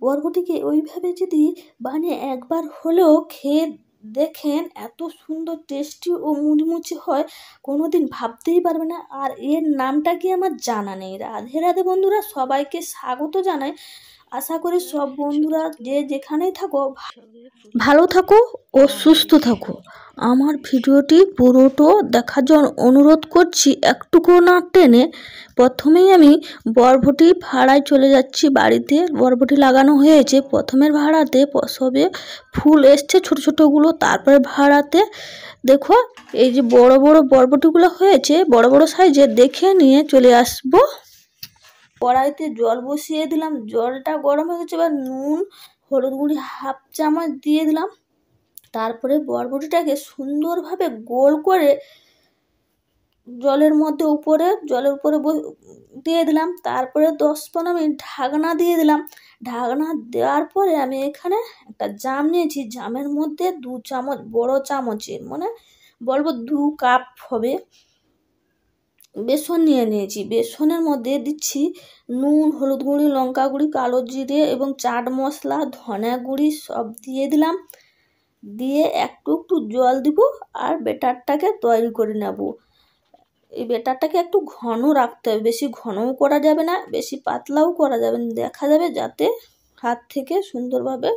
বরবটিকে ওইভাবে যদি বানিয়ে একবার হলেও খেয়ে দেখেন, এত সুন্দর টেস্টি ও মুচমুচে হয়, কোনোদিন ভাবতেই পারবে না। আর এর নামটা কি আমার জানা নেই। রাধে রাধে বন্ধুরা, সবাইকে স্বাগত জানাই। আশা করি সব বন্ধুরা যে যেখানেই থাকো ভালো থাকো ও সুস্থ থাকো। আমার ভিডিওটি পুরোটো দেখার জন্য অনুরোধ করছি, একটুকু না টেনে। প্রথমেই আমি বরবটি ভাড়ায় চলে যাচ্ছি বাড়িতে। বরবটি লাগানো হয়েছে, প্রথমের ভাড়াতে সবে ফুল এসছে ছোট ছোটোগুলো, তারপরে ভাড়াতে দেখো এই যে বড় বড় বরবটিগুলো হয়েছে, বড় বড় সাইজের, দেখে নিয়ে চলে আসবো। কড়াইতে জল বসিয়ে দিলাম, জলটা গরম হয়ে গেছে। এবার নুন হলুদ গুঁড়ি হাফ চামচ দিয়ে দিলাম। তারপরে বরবটিটাকে সুন্দরভাবে গোল করে জলের উপরে দিয়ে দিলাম। তারপরে 10-15 মিনিট ঢাকনা দিয়ে দিলাম। ঢাকনা দেওয়ার পরে আমি এখানে একটা জাম নিয়েছি, জামের মধ্যে 2 চামচ, বড় চামচের মানে বলবো 2 কাপ হবে, বেসন নিয়েছি। বেসনের মধ্যে দিচ্ছি নুন, হলুদ গুঁড়ি, লঙ্কা গুঁড়ি, কালো জিরে এবং চাট মশলা, ধনে গুঁড়ি সব দিয়ে দিলাম। দিয়ে একটু জল দিব আর ব্যাটারটাকে তৈরি করে নেব। এই ব্যাটারটাকে একটু ঘন রাখতে হবে, বেশি ঘনও করা যাবে না, বেশি পাতলাও করা যাবে না, দেখা যাবে যাতে হাত থেকে সুন্দরভাবে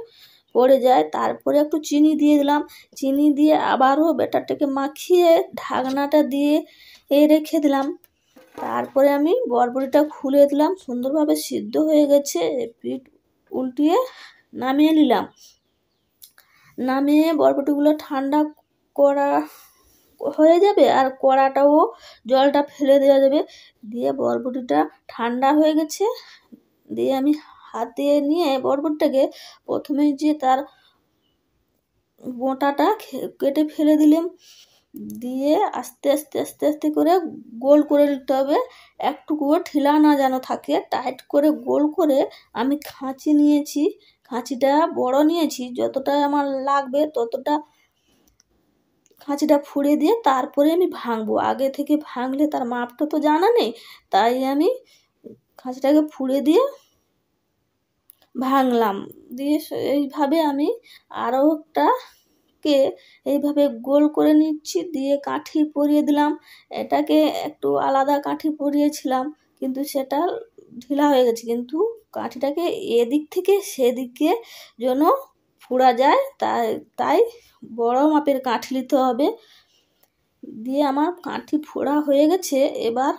পড়ে যায়। তারপরে একটু চিনি দিয়ে দিলাম। চিনি দিয়ে আবারও ব্যাটারটাকে মাখিয়ে ঢাকনাটা দিয়ে রেখে দিলাম। তারপরে আমি বরবটিটা খুলে দিলাম, সুন্দরভাবে সিদ্ধ হয়ে গেছে। পিঠ উল্টিয়ে নামিয়ে নিলাম। নামিয়ে বরবটিগুলো ঠান্ডা করা হয়ে যাবে আর কড়াটাও জলটা ফেলে দেওয়া যাবে। দিয়ে বরবটিটা ঠান্ডা হয়ে গেছে, দিয়ে আমি হাতে নিয়ে বরবটিটাকে প্রথমে যে তার বোঁটাটা কেটে ফেলে দিলাম। দিয়ে আস্তে আস্তে আস্তে আস্তে করে গোল করে নিতে হবে, একটুকুও ঢিলা না যেন থাকে, টাইট করে গোল করে আমি খাঁচি নিয়েছি। খাঁচিটা বড় নিয়েছি, যতটা আমার লাগবে ততটা খাঁচিটা ফুঁড়ে দিয়ে তারপরে আমি ভাঙবো। আগে থেকে ভাঙলে তার মাপটা তো জানা নেই, তাই আমি খাঁচিটাকে ফুঁড়ে দিয়ে ভাঙলাম। দিয়ে এইভাবে আমি আরও একটাকে এইভাবে গোল করে নিচ্ছি, দিয়ে কাঠি পরিয়ে দিলাম। এটাকে একটু আলাদা কাঠি পরিয়েছিলাম, কিন্তু সেটা ঢিলা হয়ে গেছে, কিন্তু কাঠিটাকে এদিক থেকে সেদিকে যেন ফোড়া যায়, তাই বড় মাপের কাঠি নিতে হবে। দিয়ে আমার কাঠি ফোড়া হয়ে গেছে। এবার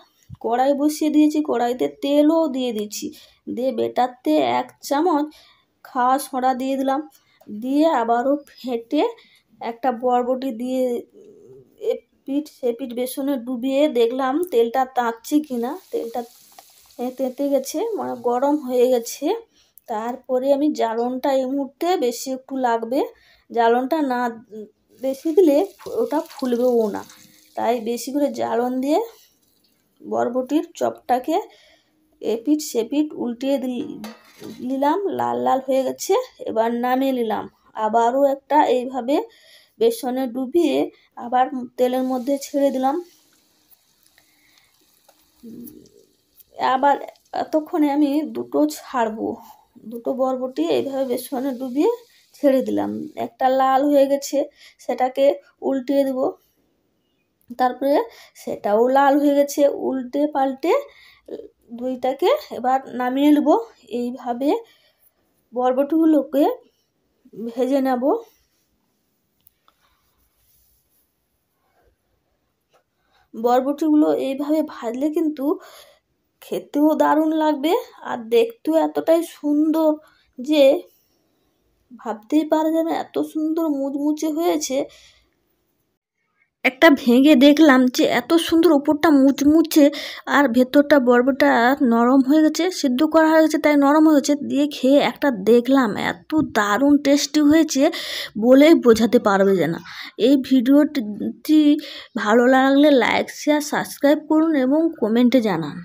কড়াই বসিয়ে দিয়েছি, কড়াইতে তেলও দিয়ে দিচ্ছি। দিয়ে বেটারতে 1 চামচ খাওয়া সোডা দিয়ে দিলাম। দিয়ে আবারও ফেটে একটা বরবটি দিয়ে পিঠ বেসনে ডুবিয়ে দেখলাম তেলটা তাঁতছে কিনা। তেলটা তেঁতে গেছে, মানে গরম হয়ে গেছে। তারপরে আমি জ্বালনটা এই মুহূর্তে বেশি একটু লাগবে, জ্বালনটা না বেশি দিলে ওটা ফুলবেও না, তাই বেশি করে জ্বালন দিয়ে বরবটির চপটাকে এপিঠ সেপিঠ উল্টিয়ে নিলাম। লাল লাল হয়ে গেছে, এবার নামিয়ে নিলাম। আবারও একটা এইভাবে বেসনে ডুবিয়ে আবার তেলের মধ্যে ছেড়ে দিলাম। আবার এতক্ষণে আমি 2টো ছাড়বো, 2টো বরবটি এইভাবে বেসনে ডুবিয়ে ছেড়ে দিলাম। একটা লাল হয়ে গেছে, সেটাকে উল্টিয়ে দেব। তারপরে সেটাও লাল হয়ে গেছে, উল্টে পাল্টে 2টাকে এবার নামিয়ে নেব। এইভাবে বরবটিগুলোকে ভেজে নেব। বরবটিগুলো এইভাবে ভাজলে কিন্তু খেতেও দারুণ লাগবে আর দেখতেও এতটাই সুন্দর যে ভাবতেই পারা যাবে এত সুন্দর মুচমুচে হয়েছে। একটা ভেঙে দেখলাম যে এত সুন্দর, উপরটা মুচমুচে আর ভেতরটা বরবটিটা নরম হয়ে গেছে, সিদ্ধ করা হয়ে গেছে তাই নরম হয়ে গেছে। দিয়ে খেয়ে একটা দেখলাম এত দারুণ টেস্টি হয়েছে, বলেই বোঝাতে পারবে না। এই ভিডিওটি ভালো লাগলে লাইক, শেয়ার, সাবস্ক্রাইব করুন এবং কমেন্টে জানান।